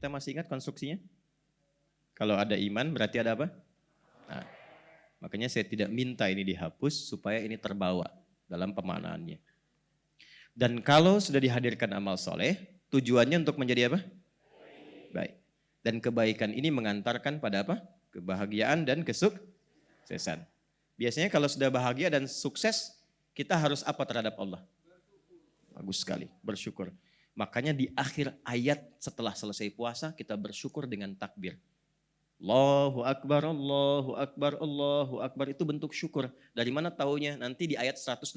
Kita masih ingat konstruksinya? Kalau ada iman berarti ada apa? Nah, makanya saya tidak minta ini dihapus supaya ini terbawa dalam pemaknaannya. Dan kalau sudah dihadirkan amal soleh, tujuannya untuk menjadi apa? Baik. Dan kebaikan ini mengantarkan pada apa? Kebahagiaan dan kesuksesan. Biasanya kalau sudah bahagia dan sukses, kita harus apa terhadap Allah? Bagus sekali, bersyukur. Makanya di akhir ayat setelah selesai puasa, kita bersyukur dengan takbir. Allahu Akbar, Allahu Akbar, Allahu Akbar. Itu bentuk syukur. Dari mana taunya? Nanti di ayat 185.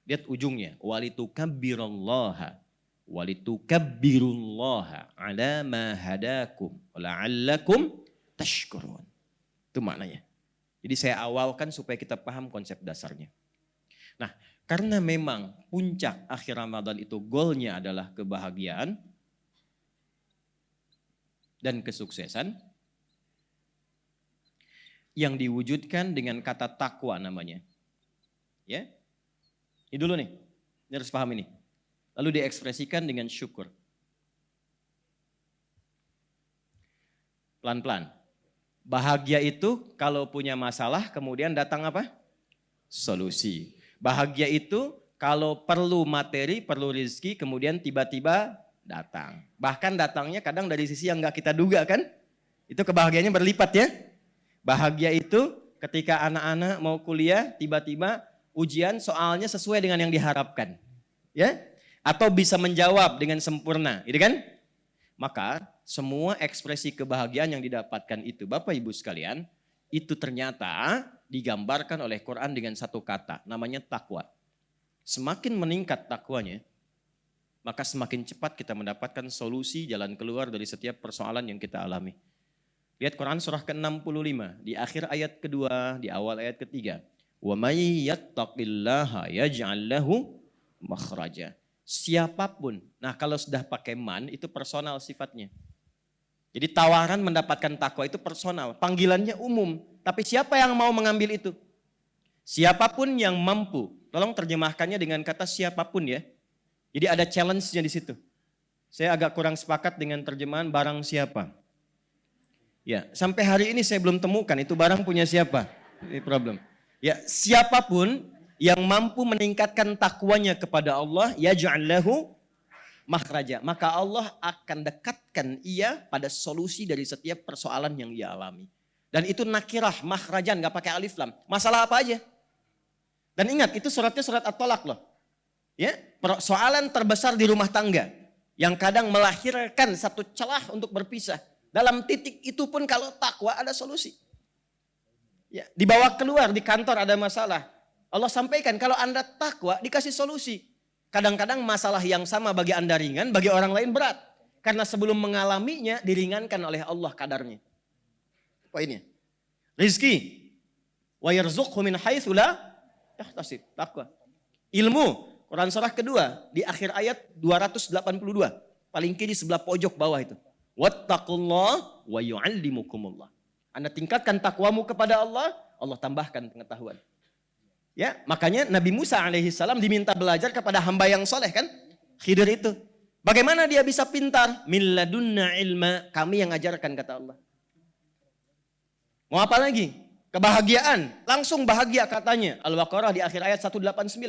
Lihat ujungnya. Walitukabbirullaha. Walitukabbirullaha ala ma hadakum. La'allakum tashkurun. Itu maknanya. Jadi saya awalkan supaya kita paham konsep dasarnya. Nah, karena memang puncak akhir Ramadan itu goalnya adalah kebahagiaan dan kesuksesan yang diwujudkan dengan kata takwa namanya. Ya, ini dulu nih, ini harus paham ini. Lalu diekspresikan dengan syukur. Pelan-pelan. Bahagia itu kalau punya masalah kemudian datang apa? Solusi. Bahagia itu kalau perlu materi, perlu rezeki kemudian tiba-tiba datang. Bahkan datangnya kadang dari sisi yang gak kita duga kan? Itu kebahagiaannya berlipat ya. Bahagia itu ketika anak-anak mau kuliah tiba-tiba ujian soalnya sesuai dengan yang diharapkan. Ya? Atau bisa menjawab dengan sempurna, gitu kan? Maka semua ekspresi kebahagiaan yang didapatkan itu, Bapak Ibu sekalian, itu ternyata digambarkan oleh Quran dengan satu kata, namanya takwa. Semakin meningkat takwanya, maka semakin cepat kita mendapatkan solusi jalan keluar dari setiap persoalan yang kita alami. Lihat Quran surah ke-65, di akhir ayat kedua, di awal ayat ketiga. Wa may yattaqillaha yaj'al lahu makhraja. Siapapun, nah kalau sudah pakai man itu personal sifatnya. Jadi tawaran mendapatkan takwa itu personal, panggilannya umum. Tapi siapa yang mau mengambil itu? Siapapun yang mampu. Tolong terjemahkannya dengan kata siapapun ya. Jadi ada challenge-nya di situ. Saya agak kurang sepakat dengan terjemahan barang siapa. Ya, sampai hari ini saya belum temukan itu barang punya siapa. Ini problem. Ya, siapapun yang mampu meningkatkan takwanya kepada Allah, yaj'al lahu makhraja. Maka Allah akan dekatkan ia pada solusi dari setiap persoalan yang ia alami. Dan itu nakirah, makhrajan, gak pakai alif lam. Masalah apa aja. Dan ingat, itu suratnya surat At-Tolak loh. Ya, persoalan terbesar di rumah tangga. Yang kadang melahirkan satu celah untuk berpisah. Dalam titik itu pun kalau takwa ada solusi. Ya, dibawa keluar, di kantor ada masalah. Allah sampaikan kalau Anda takwa dikasih solusi. Kadang-kadang masalah yang sama bagi Anda ringan, bagi orang lain berat. Karena sebelum mengalaminya diringankan oleh Allah kadarnya. Poinnya. Rizki. Wa yarzuqhu min haitsu la yahtasib. Takwa. Ilmu. Quran surah kedua di akhir ayat 282. Paling kiri sebelah pojok bawah itu. Wattaqullah wa yu'allimukumullah. Anda tingkatkan takwamu kepada Allah, Allah tambahkan pengetahuan. Ya, makanya Nabi Musa alaihissalam diminta belajar kepada hamba yang soleh kan? Khidir itu. Bagaimana dia bisa pintar? Min ladunna ilma. Kami yang ajarkan kata Allah. Mau apa lagi? Kebahagiaan. Langsung bahagia katanya. Al-Baqarah di akhir ayat 189.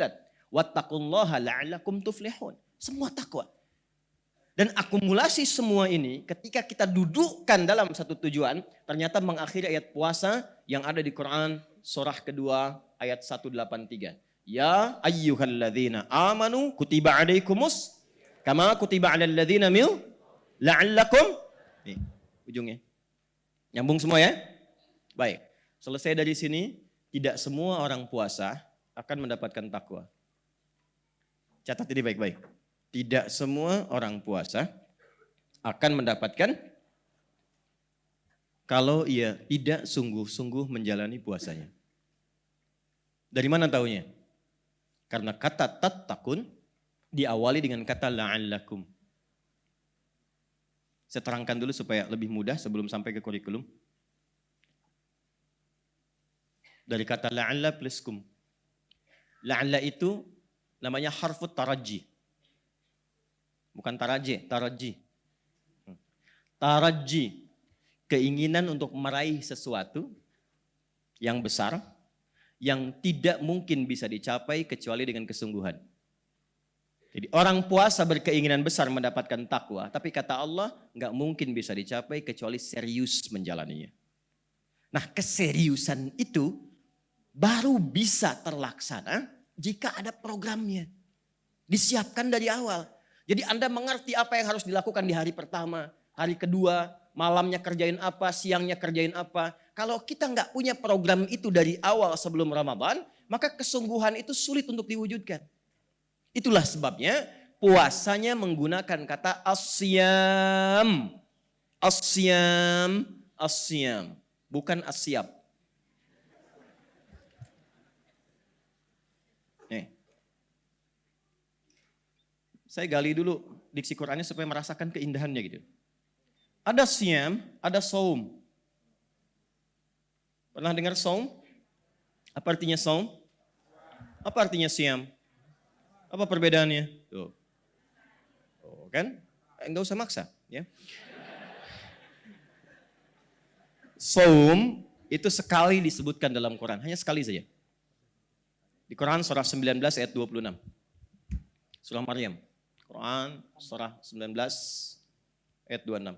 Wattaqullaha la'allakum tuflihun. Semua takwa. Dan akumulasi semua ini ketika kita dudukkan dalam satu tujuan. Ternyata mengakhiri ayat puasa yang ada di Quran surah kedua ayat 183. Ya ayyuhalladzina amanu kutiba alaikumus kama kutiba alal ladzina min la'allakum. Nih, ujungnya. Nyambung semua ya? Baik. Selesai dari sini, tidak semua orang puasa akan mendapatkan takwa. Catat ini baik-baik. Tidak semua orang puasa akan mendapatkan kalau ia tidak sungguh-sungguh menjalani puasanya. Dari mana taunya? Karena kata tattaqun diawali dengan kata la'allakum. Saya terangkan dulu supaya lebih mudah sebelum sampai ke kurikulum. Dari kata la'alla plus kum. La'alla itu namanya harfut taraji. Bukan taraji, taraji. Taraji, keinginan untuk meraih sesuatu yang besar, yang tidak mungkin bisa dicapai kecuali dengan kesungguhan. Jadi orang puasa berkeinginan besar mendapatkan takwa, tapi kata Allah nggak mungkin bisa dicapai kecuali serius menjalaninya. Nah, keseriusan itu baru bisa terlaksana jika ada programnya. Disiapkan dari awal. Jadi Anda mengerti apa yang harus dilakukan di hari pertama, hari kedua, malamnya kerjain apa, siangnya kerjain apa. Kalau kita nggak punya program itu dari awal sebelum Ramadan, maka kesungguhan itu sulit untuk diwujudkan. Itulah sebabnya puasanya menggunakan kata asyam. Asyam, asyam. Bukan asyap. Nih. Saya gali dulu diksi Qur'annya supaya merasakan keindahannya gitu. Ada siyam, ada saum. Pernah dengar saum? Apa artinya saum? Apa artinya siyam? Apa perbedaannya? Tuh. Oh, kan? Enggak usah maksa, ya. Saum itu sekali disebutkan dalam Quran, hanya sekali saja. Di Quran surah 19 ayat 26. Surah Maryam. Quran surah 19 ayat 26.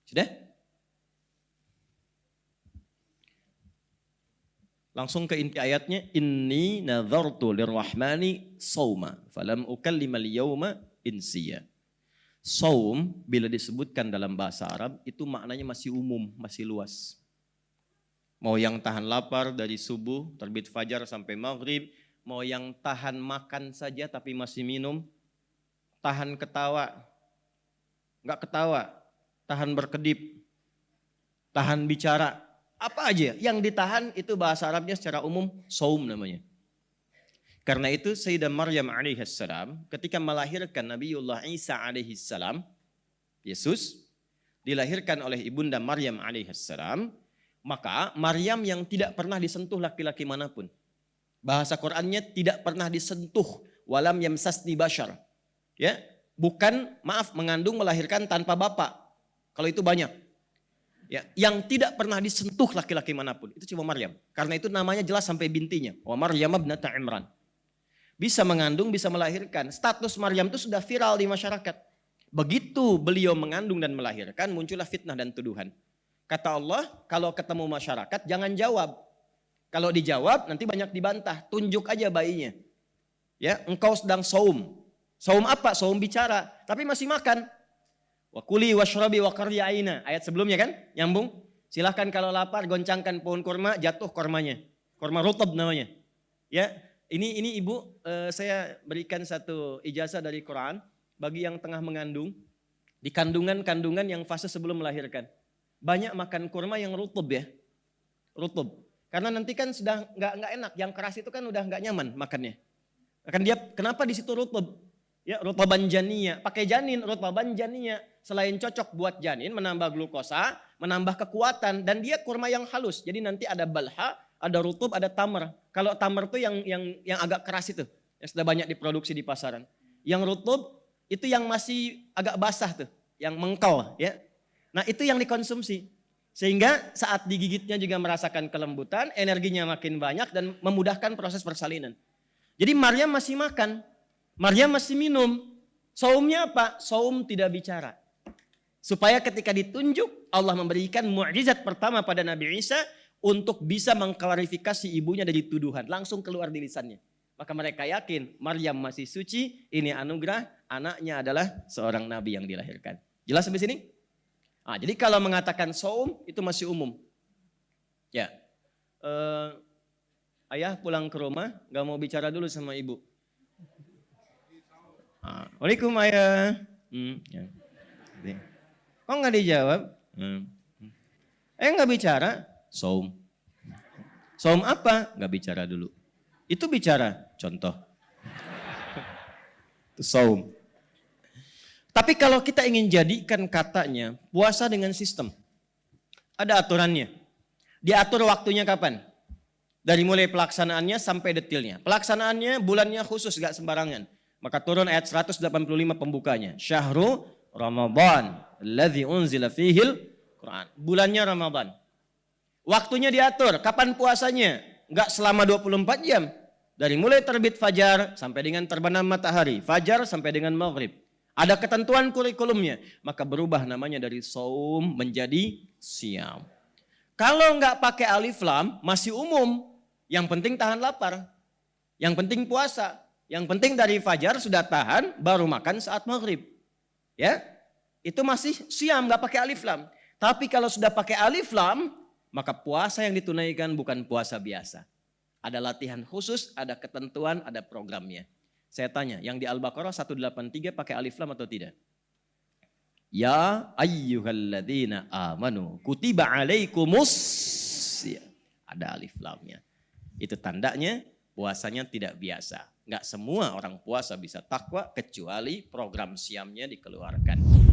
Sudah? Langsung ke inti ayatnya, inni nadhartu lirrahmani sauma falam ukallimal yauma insiya. Saum bila disebutkan dalam bahasa Arab itu maknanya masih umum, masih luas. Mau yang tahan lapar dari subuh terbit fajar sampai maghrib, mau yang tahan makan saja tapi masih minum, tahan ketawa, enggak ketawa, tahan berkedip, tahan bicara, apa aja yang ditahan itu bahasa Arabnya secara umum saum namanya. Karena itu Sayyidah Maryam alaihissalam ketika melahirkan Nabiullah Isa alaihissalam, Yesus dilahirkan oleh ibunda Maryam alaihissalam, maka Maryam yang tidak pernah disentuh laki-laki manapun. Bahasa Qur'annya tidak pernah disentuh, walam yamsasni bashar. Ya, bukan mengandung melahirkan tanpa bapak. Kalau itu banyak. Ya, yang tidak pernah disentuh laki-laki manapun itu cuma Maryam. Karena itu namanya jelas sampai bintinya. Wa Maryam ibnata Imran. Bisa mengandung, bisa melahirkan. Status Maryam itu sudah viral di masyarakat. Begitu beliau mengandung dan melahirkan, muncullah fitnah dan tuduhan. Kata Allah, kalau ketemu masyarakat jangan jawab. Kalau dijawab nanti banyak dibantah. Tunjuk aja bayinya. Ya, engkau sedang saum. Saum apa? Saum bicara. Tapi masih makan. Wa kuli washrabi wa qarri aina. Ayat sebelumnya kan? Nyambung. Silahkan kalau lapar goncangkan pohon kurma, jatuh kurmanya. Kurma rutab namanya. Ya, ini ibu saya berikan satu ijazah dari Quran bagi yang tengah mengandung di kandungan-kandungan yang fase sebelum melahirkan. Banyak makan kurma yang rutub ya. Rutub. Karena nanti kan sudah nggak enak. Yang keras itu kan udah nggak nyaman makannya. Akan dia kenapa di situ rutub? Ya, rutaban janiya, pakai janin, rutaban janiya. Selain cocok buat janin, menambah glukosa, menambah kekuatan, dan dia kurma yang halus. Jadi nanti ada balha, ada rutub, ada tamar. Kalau tamar itu yang agak keras itu, yang sudah banyak diproduksi di pasaran. Yang rutub itu yang masih agak basah tuh, yang mengkal, ya. Nah itu yang dikonsumsi, sehingga saat digigitnya juga merasakan kelembutan, energinya makin banyak dan memudahkan proses persalinan. Jadi Maryam masih makan. Maryam masih minum. Saumnya apa? Saum tidak bicara. Supaya ketika ditunjuk Allah memberikan mukjizat pertama pada Nabi Isa untuk bisa mengklarifikasi ibunya dari tuduhan. Langsung keluar di lisannya. Maka mereka yakin Maryam masih suci, ini anugerah, anaknya adalah seorang nabi yang dilahirkan. Jelas sampai sini? Nah, jadi kalau mengatakan saum itu masih umum. Ya. Ayah pulang ke rumah gak mau bicara dulu sama ibu. Waalaikumsalam ayah. Ya. Kok nggak dijawab? Nggak bicara. Saum. Saum apa? Nggak bicara dulu. Itu bicara. Contoh. Itu saum. Tapi kalau kita ingin jadikan katanya puasa dengan sistem. Ada aturannya. Diatur waktunya kapan? Dari mulai pelaksanaannya sampai detilnya. Pelaksanaannya bulannya khusus, gak sembarangan. Maka turun ayat 185 pembukanya. Syahrul Ramadan alladzi unzila fihil Quran. Bulannya Ramadan. Waktunya diatur, kapan puasanya? Enggak selama 24 jam. Dari mulai terbit fajar sampai dengan terbenam matahari. Fajar sampai dengan maghrib. Ada ketentuan kurikulumnya. Maka berubah namanya dari saum menjadi siam. Kalau enggak pakai alif lam, masih umum. Yang penting tahan lapar. Yang penting puasa. Yang penting dari fajar sudah tahan, baru makan saat maghrib. Ya, itu masih siam, nggak pakai alif lam. Tapi kalau sudah pakai alif lam, maka puasa yang ditunaikan bukan puasa biasa. Ada latihan khusus, ada ketentuan, ada programnya. Saya tanya, yang di Al-Baqarah 183 pakai alif lam atau tidak? Ya ayyuhalladzina amanu kutiba alaikumus, ada alif lamnya. Itu tandanya puasanya tidak biasa. Nggak semua orang puasa bisa takwa kecuali program siamnya dikeluarkan.